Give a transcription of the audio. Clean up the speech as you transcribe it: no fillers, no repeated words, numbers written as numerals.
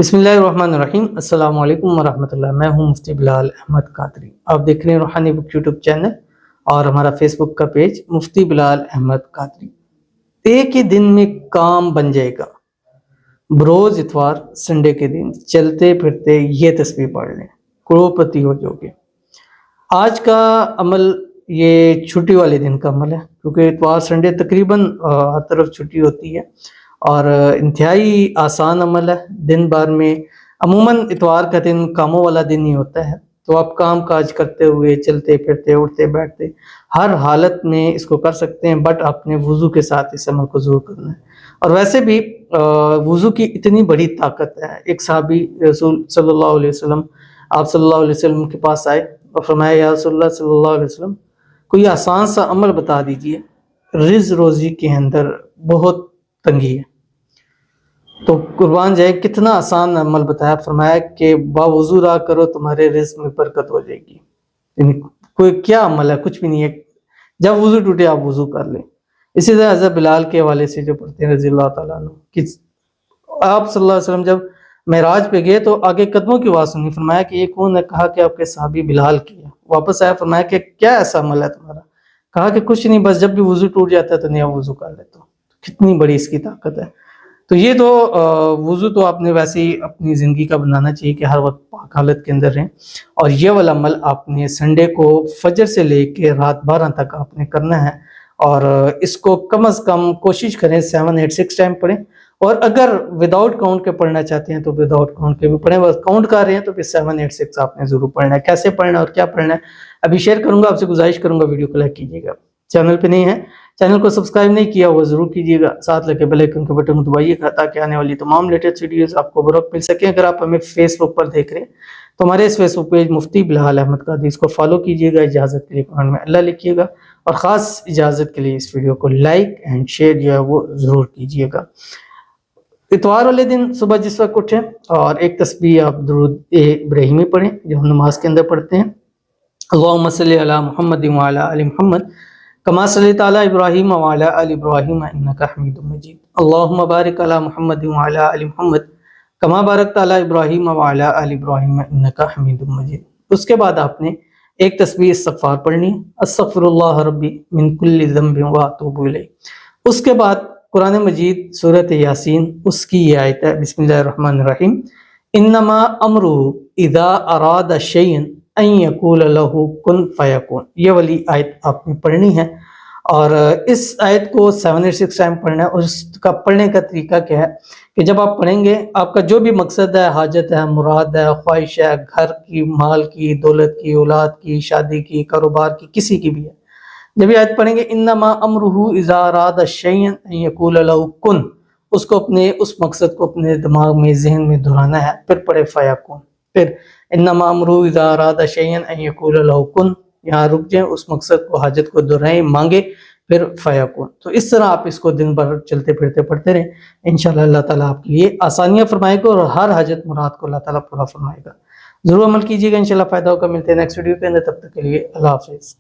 बिस्मिल्लाहिर्रहमानिर्रहीम। अस्सलाम वालेकुम वरहमतुल्लाह। मैं हूं मुफ्ती बिलाल अहमद कादरी। आप देख रहे हैं रूहानी बुक यूट्यूब चैनल और हमारा फेसबुक का पेज मुफ्ती बिलाल अहमद कादरी। एक ही दिन में काम बन जाएगा। बरोज इतवार संडे के दिन चलते फिरते ये तस्बीह पढ़ लें, करोड़पति हो जाओगे। आज का अमल ये छुट्टी वाले दिन का अमल है, क्योंकि इतवार संडे तकरीबन हर तरफ छुट्टी होती है और इंतहाई आसान अमल है। दिन भर में अमूमन इतवार का दिन कामों वाला दिन ही होता है, तो आप काम काज करते हुए चलते फिरते उठते बैठते हर हालत में इसको कर सकते हैं, बट आपने वुज़ू के साथ इस अमल को ज़रूर करना है। और वैसे भी वुज़ू की इतनी बड़ी ताकत है। एक सहाबी रसूल सल्लल्लाहु अलैहि वसल्लम आप सल्लल्लाहु अलैहि वसल्लम के पास आए और फरमाया, या रसूलल्लाह सल्लल्लाहु अलैहि वसल्लम, कोई आसान सा अमल बता दीजिए, रिज़्क़ रोज़ी के अंदर बहुत तंगी है। तो कुर्बान जाए कितना आसान अमल बताया। फरमाया कि बावुज़ू रहा करो, तुम्हारे रिज़्क़ में बरकत हो जाएगी। यानी कोई क्या अमल है, कुछ भी नहीं है। जब वुज़ू टूटे आप वुज़ू कर लें। इसी तरह हज़रत बिलाल के हवाले से जो पढ़ते हैं रज़ियल्लाहु ताला अन्हु कि आप सल्लल्लाहु अलैहि वसल्लम जब मेराज पे गए तो आगे कदमों की आवाज़ सुनी। फरमाया कि ये कौन है? कहा कि आपके सहाबी बिलाल की है। वापस आया, फरमाया कि क्या ऐसा अमल है तुम्हारा? कहा कि कुछ नहीं, बस जब भी वुज़ू टूट जाता है तो नया वुज़ू कर लेता हूँ। कितनी बड़ी इसकी ताकत है। तो ये तो वुज़ू तो आपने वैसे ही अपनी ज़िंदगी का बनाना चाहिए कि हर वक्त पाक हालत के अंदर रहें, और ये वाला अमल आपने संडे को फजर से लेके रात 12 तक आपने करना है। और इसको कम से कम कोशिश करें 7-8-6 टाइम पढ़ें, और अगर विदाउट काउंट के पढ़ना चाहते हैं तो विदाउट काउंट के भी पढ़ें। बस काउंट कर रहे हैं तो फिर 7-8-6 आपने ज़रूर पढ़ना है। कैसे पढ़ना है और क्या पढ़ना है अभी शेयर करूँगा, आपसे गुजारिश करूँगा वीडियो को लाइक कीजिएगा। चैनल पे नहीं है, चैनल को सब्सक्राइब नहीं किया हुआ ज़रूर कीजिएगा, साथ लगे बेल आइकन के बटन को दबाइएगा ताकि आने वाली तमाम लेटेस्ट वीडियोस आपको बरवक्त मिल सकें। अगर आप हमें फेसबुक पर देख रहे हैं तो हमारे इस फेसबुक पेज मुफ्ती बिलाल अहमद कादरी, इसको फॉलो कीजिएगा। इजाज़त के लिए कमेंट में अल्लाह लिखिएगा, और ख़ास इजाज़त के लिए इस वीडियो को लाइक एंड शेयर जो है वो ज़रूर कीजिएगा। इतवार वाले दिन सुबह जिस वक्त उठें और एक तस्बीह आप दुरूद इब्राहिमी पढ़ें जो हम नमाज के अंदर पढ़ते हैं। अल्लाहुम्मा सल्लि अला मुहम्मद व अला आलि मुहम्मद कमा सल्लैता अला इब्राहीम व अला आलि इब्राहीम इन्नका हमीदुम मजीद। अल्लाहुम्मा बारिक अला मुहम्मद व अला आलि मुहम्मद कमा बारकता अला इब्राहीम व अला आलि इब्राहीम इन्नका हमीदुम मजीद। उसके बाद आपने एक तस्बीह इस्तिग़फ़ार पढ़नी है, अस्तग़फ़िरुल्लाह रब्बी मिन कुल्लि ज़ंबिन व अतूबु इलैह। उसके बाद कुरान मजीद सूरत यासीन उसकी ये आयत है, बिस्मिल्लाहिर्रहमानिर्रहीम, इन्नमा अमरुहु इज़ा अरादा शैअन अन यक़ूल लहू कुन फ़यकून। ये वाली आयत आपने पढ़नी है, और इस आयत को 7-6 टाइम पढ़ना है। उसका पढ़ने का तरीका क्या है कि जब आप पढ़ेंगे, आपका जो भी मकसद है, हाजत है, मुराद है, ख्वाहिश है, घर की, माल की, दौलत की, औलाद की, शादी की, कारोबार की, किसी की भी है, जब ये आयत पढ़ेंगे इन्नमा अमरुहु इज़ा अरादा शैअन अन यक़ूल लहू कुन, उसको अपने उस मकसद को अपने दिमाग में, जहन में दोहराना है। फिर पढ़े फ़यकून, फिर इन्नमा अमरुहु इज़ा अरादा शैअन अन यक़ूल लहू कुन, यहाँ रुक जाएं, उस मकसद को, हाजत को दोहराएं, मांगे, फिर फ़यकून। तो इस तरह आप इसको दिन भर चलते फिरते पढ़ते रहें। इंशाअल्लाह अल्लाह ताला आपके लिए आसानियाँ फरमाएगा और हर हाजत मुराद को अल्लाह ताला पूरा फरमाएगा। ज़रूर अमल कीजिएगा, इंशाअल्लाह फ़ायदा होगा। मिलते हैं नेक्स्ट वीडियो के अंदर, तब तक के लिए अल्लाह हाफ़िज़।